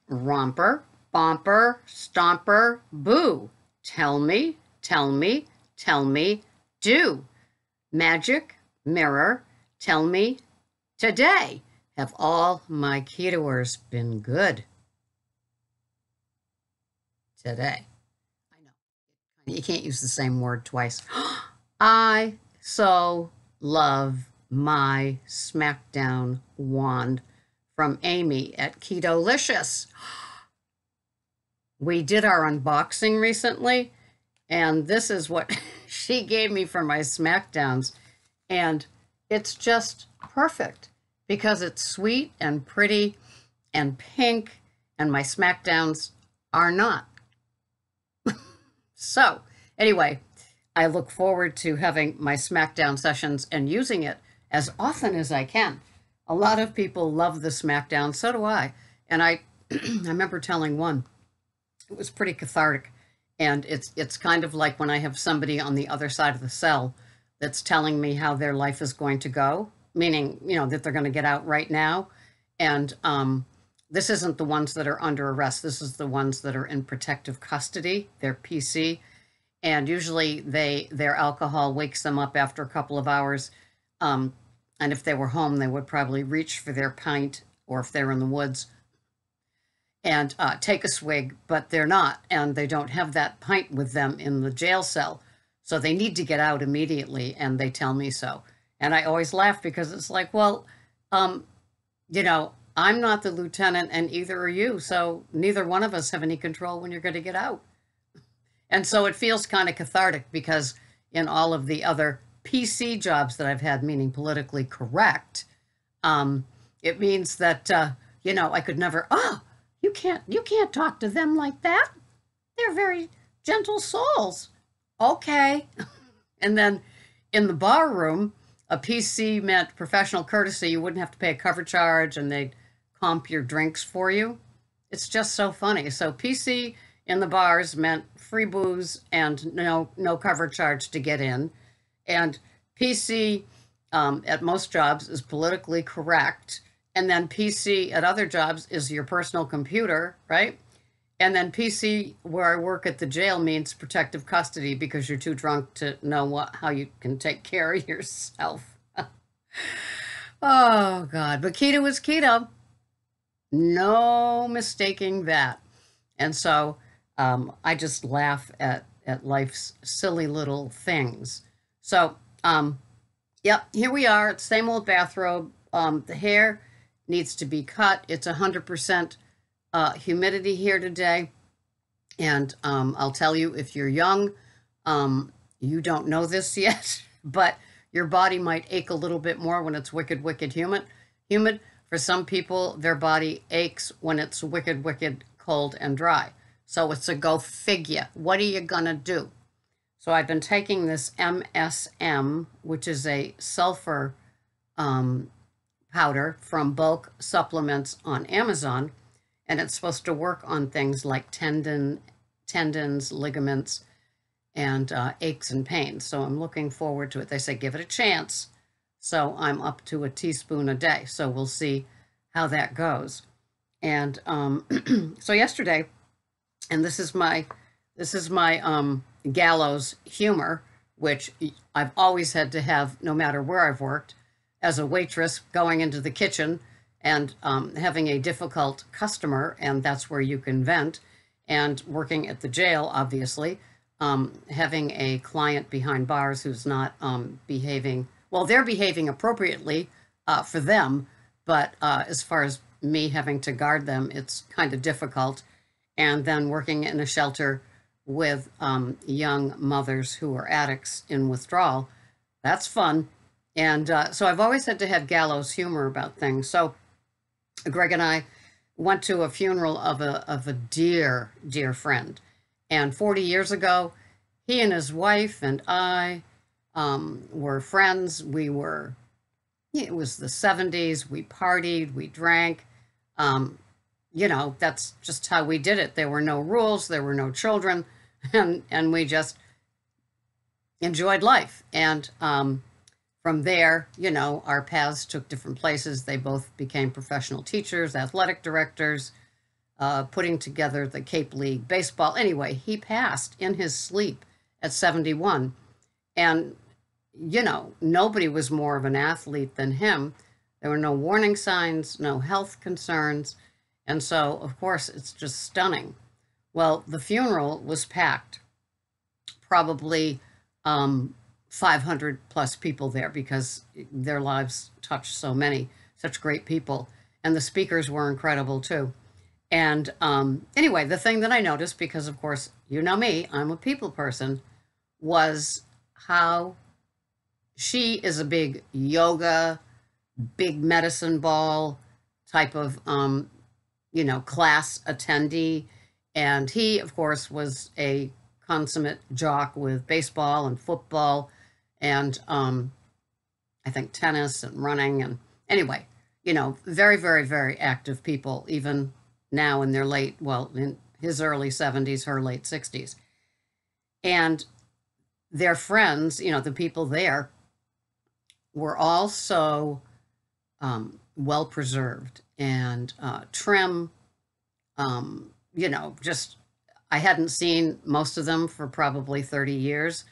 romper, bomper, stomper, boo. Tell me, tell me, tell me, do. Magic, mirror, tell me today. Have all my ketoers been good today? I know. You can't use the same word twice. I so love my SmackDown wand from Amy at Ketolicious. We did our unboxing recently, and this is what she gave me for my SmackDowns. And it's just perfect because it's sweet and pretty and pink, and my SmackDowns are not. So, anyway, I look forward to having my SmackDown sessions and using it as often as I can. A lot of people love the SmackDown, so do I. And I remember telling one, it was pretty cathartic. And it's kind of like when I have somebody on the other side of the cell that's telling me how their life is going to go, meaning, that they're going to get out right now. And this isn't the ones that are under arrest. This is the ones that are in protective custody. They're PC. And usually their alcohol wakes them up after a couple of hours. And if they were home, they would probably reach for their pint, or if they're in the woods, and take a swig, but they're not, and they don't have that pint with them in the jail cell. So they need to get out immediately, and they tell me so. And I always laugh because it's like, well, I'm not the lieutenant and either are you, so neither one of us have any control when you're going to get out. And so it feels kind of cathartic because in all of the other PC jobs that I've had, meaning politically correct, it means that, I could never, you can't talk to them like that. They're very gentle souls. Okay. And then in the bar room, a PC meant professional courtesy. You wouldn't have to pay a cover charge, and they'd comp your drinks for you. It's just so funny. So PC in the bars meant free booze and no cover charge to get in. And PC at most jobs is politically correct. And then PC at other jobs is your personal computer, right? And then PC where I work at the jail means protective custody because you're too drunk to know how you can take care of yourself. Oh, God. But keto is keto. No mistaking that. And so I just laugh at life's silly little things. So, yep, here we are. It's same old bathrobe. The hair needs to be cut. It's 100% humidity here today. And I'll tell you, if you're young, you don't know this yet, but your body might ache a little bit more when it's wicked, wicked humid. For some people, their body aches when it's wicked, wicked cold and dry. So it's a go figure. What are you going to do? So I've been taking this MSM, which is a sulfur powder from Bulk Supplements on Amazon, and it's supposed to work on things like tendons, ligaments, and aches and pains. So I'm looking forward to it. They say give it a chance. So I'm up to a teaspoon a day. So we'll see how that goes. And so yesterday, and this is my gallows humor, which I've always had to have no matter where I've worked, as a waitress going into the kitchen and having a difficult customer, and that's where you can vent, and working at the jail, obviously, having a client behind bars who's not behaving, well, they're behaving appropriately for them, but as far as me having to guard them, it's kind of difficult. And then working in a shelter with young mothers who are addicts in withdrawal, that's fun. And so I've always had to have gallows humor about things. So Greg and I went to a funeral of a dear, dear friend. And 40 years ago, he and his wife and I were friends. It was the 70s. We partied, we drank. That's just how we did it. There were no rules. There were no children. And we just enjoyed life. And from there, our paths took different places. They both became professional teachers, athletic directors, putting together the Cape League baseball. Anyway, he passed in his sleep at 71. And, nobody was more of an athlete than him. There were no warning signs, no health concerns. And so, of course, it's just stunning. Well, the funeral was packed, probably 500 plus people there because their lives touched so many, such great people. And the speakers were incredible too. And anyway, the thing that I noticed, because of course, you know me, I'm a people person, was how she is a big yoga, big medicine ball type of, class attendee. And he, of course, was a consummate jock with baseball and football and I think tennis and running. And anyway, very, very, very active people, even now in their in his early 70s, her late 60s. And their friends, the people there, were all so well preserved and trim. Just I hadn't seen most of them for probably 30 years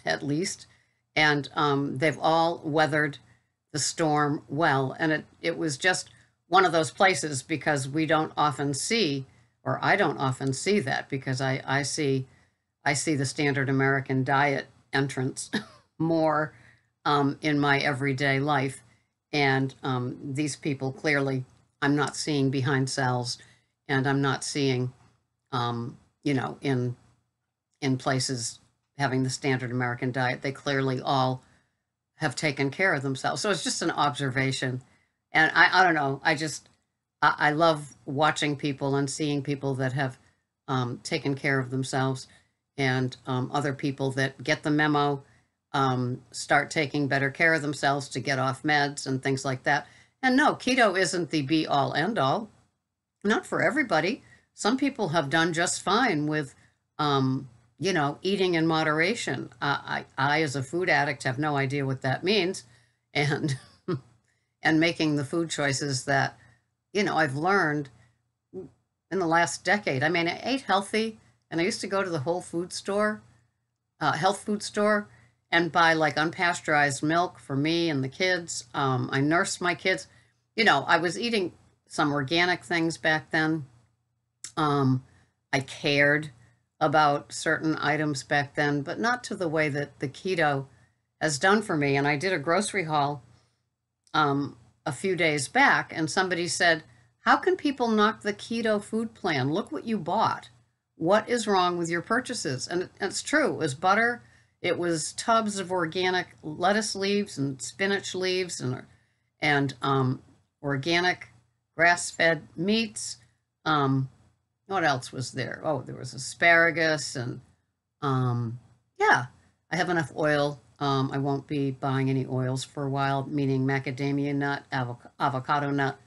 at least. And they've all weathered the storm well. And it was just one of those places because we don't often see, or I don't often see that because I see the standard American diet entrance more in my everyday life. And these people clearly I'm not seeing behind cells, and I'm not seeing, in places having the standard American diet. They clearly all have taken care of themselves. So it's just an observation. And I don't know. I love watching people and seeing people that have taken care of themselves, and other people that get the memo, start taking better care of themselves to get off meds and things like that. And no, keto isn't the be all end all. Not for everybody. Some people have done just fine with, eating in moderation. I, as a food addict, have no idea what that means, and and making the food choices that, I've learned in the last decade. I mean, I ate healthy, and I used to go to the health food store, and buy like unpasteurized milk for me and the kids. I nursed my kids. I was eating some organic things back then. I cared about certain items back then, but not to the way that the keto has done for me. And I did a grocery haul a few days back, and somebody said, how can people knock the keto food plan? Look what you bought. What is wrong with your purchases? And it's true. It was butter. It was tubs of organic lettuce leaves and spinach leaves and organic grass-fed meats. What else was there? Oh, there was asparagus and yeah, I have enough oil. I won't be buying any oils for a while, meaning macadamia nut, avocado nut,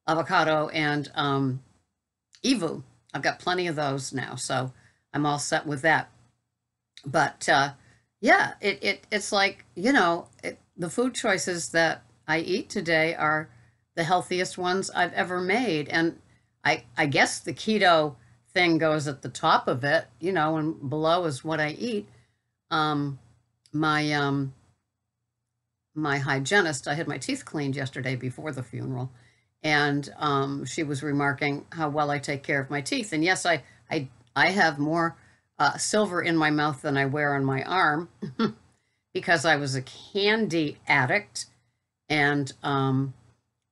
avocado, and Evu. I've got plenty of those now, so I'm all set with that. But yeah, it's like, the food choices that I eat today are the healthiest ones I've ever made. And I guess the keto thing goes at the top of it, and below is what I eat. My hygienist, I had my teeth cleaned yesterday before the funeral, and she was remarking how well I take care of my teeth. And yes, I have more silver in my mouth than I wear on my arm because I was a candy addict. And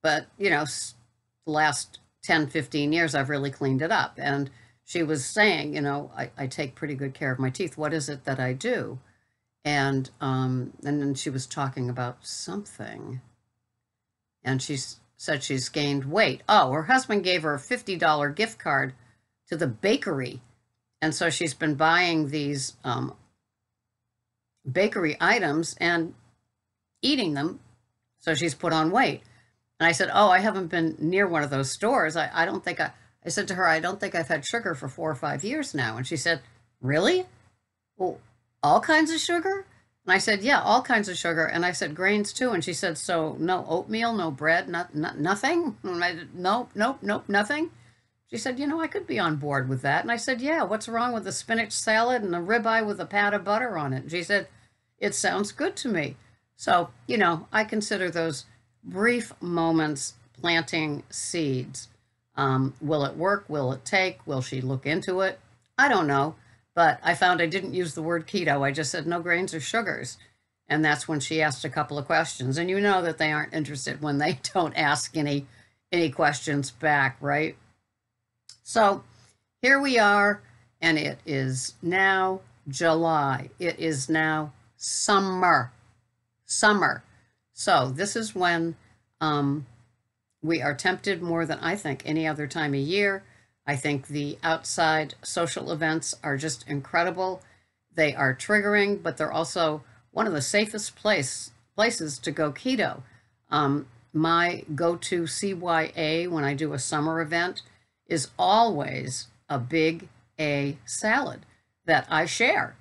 but the last 10, 15 years, I've really cleaned it up. And she was saying, I take pretty good care of my teeth. What is it that I do? And then she was talking about something. And she said she's gained weight. Oh, her husband gave her a $50 gift card to the bakery. And so she's been buying these bakery items and eating them. So she's put on weight. And I said, oh, I haven't been near one of those stores. I don't think I said to her, I don't think I've had sugar for 4 or 5 years now. And she said, really? Well, all kinds of sugar? And I said, yeah, all kinds of sugar. And I said, grains too. And she said, so no oatmeal, no bread, nothing? And I said, nope, nothing. She said, you know, I could be on board with that. And I said, yeah, what's wrong with a spinach salad and a ribeye with a pat of butter on it? And she said, it sounds good to me. So, you know, I consider those brief moments planting seeds. Will it work? Will it take? Will she look into it? I don't know. But I found I didn't use the word keto. I just said no grains or sugars. And that's when she asked a couple of questions. And you know that they aren't interested when they don't ask any questions back, right? So here we are, and it is now July. It is now summer. Summer. So this is when we are tempted more than I think any other time of year. I think the outside social events are just incredible. They are triggering, but they're also one of the safest places to go keto. My go-to CYA when I do a summer event is always a big A salad that I share.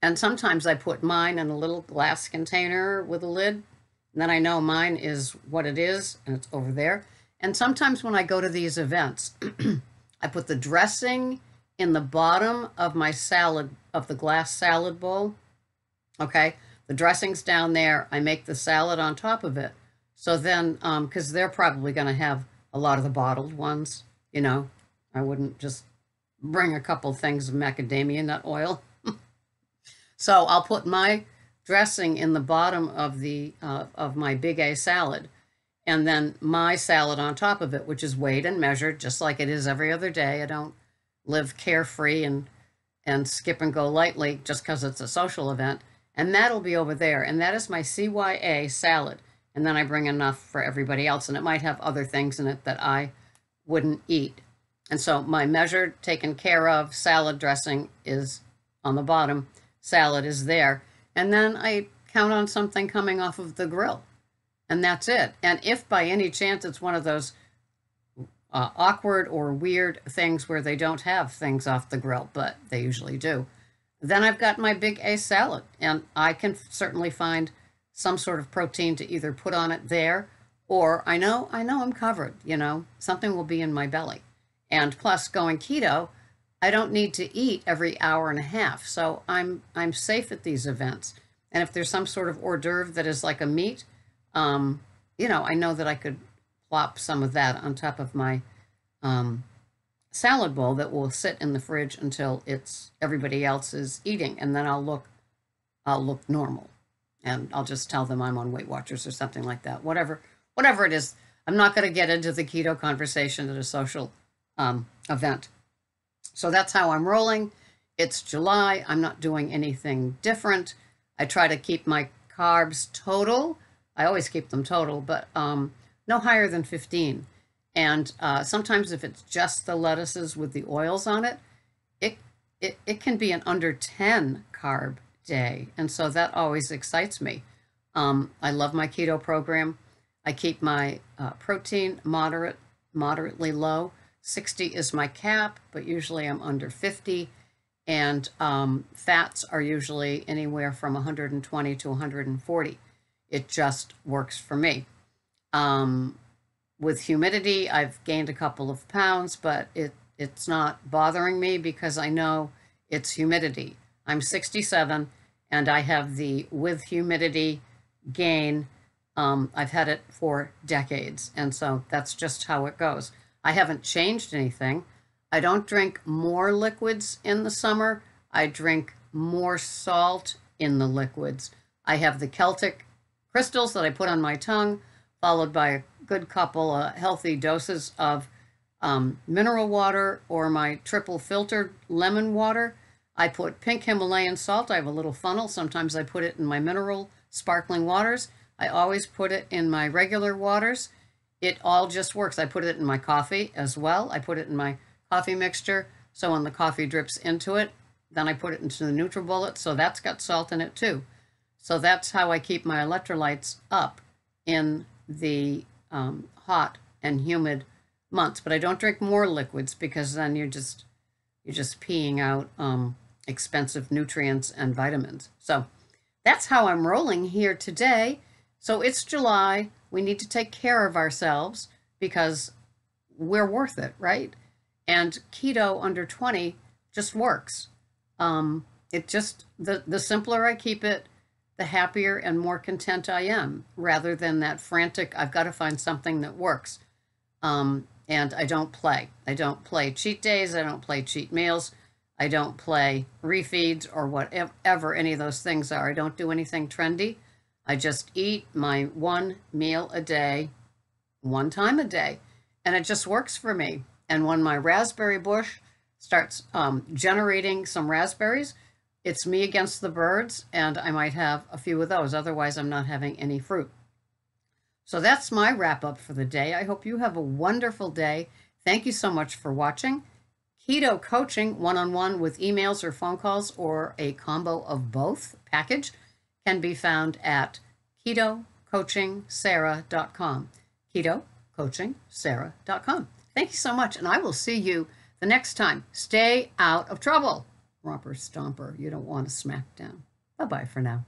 And sometimes I put mine in a little glass container with a lid, and then I know mine is what it is, and it's over there. And sometimes when I go to these events, I put the dressing in the bottom of my salad, of the glass salad bowl. Okay, the dressing's down there. I make the salad on top of it. So then, because they're probably going to have a lot of the bottled ones, you know, I wouldn't just bring a couple things of macadamia nut oil. So I'll put my dressing in the bottom of the of my big A salad, and then my salad on top of it, which is weighed and measured just like it is every other day. I don't live carefree and skip and go lightly just because it's a social event. And that'll be over there. And that is my CYA salad. And then I bring enough for everybody else. And it might have other things in it that I wouldn't eat. And so my measured, taken care of salad dressing is on the bottom. Salad is there. And then I count on something coming off of the grill. And that's it. And if by any chance it's one of those awkward or weird things where they don't have things off the grill, but they usually do, then I've got my big A salad. And I can certainly find some sort of protein to either put on it there, or I know I'm covered, you know, something will be in my belly. And plus, going keto, I don't need to eat every hour and a half. So I'm safe at these events. And if there's some sort of hors d'oeuvre that is like a meat, you know, I know that I could plop some of that on top of my salad bowl that will sit in the fridge until it's everybody else is eating, and then I'll look normal, and I'll just tell them I'm on Weight Watchers or something like that. Whatever it is, I'm not going to get into the keto conversation at a social event. So that's how I'm rolling. It's July. I'm not doing anything different. I try to keep my carbs total. I always keep them total, but no higher than 15. And sometimes if it's just the lettuces with the oils on it, it can be an under 10 carb day. And so that always excites me. I love my keto program. I keep my protein moderately low. 60 is my cap, but usually I'm under 50. And fats are usually anywhere from 120 to 140. It just works for me. With humidity, I've gained a couple of pounds, but it's not bothering me because I know it's humidity. I'm 67 and I have the with humidity gain. I've had it for decades, and so that's just how it goes. I haven't changed anything. I don't drink more liquids in the summer. I drink more salt in the liquids. I have the Celtic crystals that I put on my tongue, followed by a good couple healthy doses of mineral water or my triple filtered lemon water. I put pink Himalayan salt. I have a little funnel. Sometimes I put it in my mineral sparkling waters. I always put it in my regular waters. It all just works. I put it in my coffee as well. I put it in my coffee mixture. So when the coffee drips into it, then I put it into the NutriBullet. So that's got salt in it too. So that's how I keep my electrolytes up in the hot and humid months. But I don't drink more liquids because then you're just peeing out expensive nutrients and vitamins. So that's how I'm rolling here today. So it's July. We need to take care of ourselves because we're worth it, right? And keto under 20 just works. It just, the simpler I keep it, the happier and more content I am, rather than that frantic, I've got to find something that works. And I don't play. I don't play cheat days. I don't play cheat meals. I don't play refeeds or whatever any of those things are. I don't do anything trendy. I just eat my one meal a day, one time a day, and it just works for me. And when my raspberry bush starts generating some raspberries, it's me against the birds, and I might have a few of those. Otherwise, I'm not having any fruit. So that's my wrap up for the day. I hope you have a wonderful day. Thank you so much for watching. Keto coaching one-on-one with emails or phone calls, or a combo of both package, can be found at ketocoachingsarah.com. ketocoachingsarah.com. Thank you so much, and I will see you the next time. Stay out of trouble. Romper Stomper, you don't want to smack down. Bye-bye for now.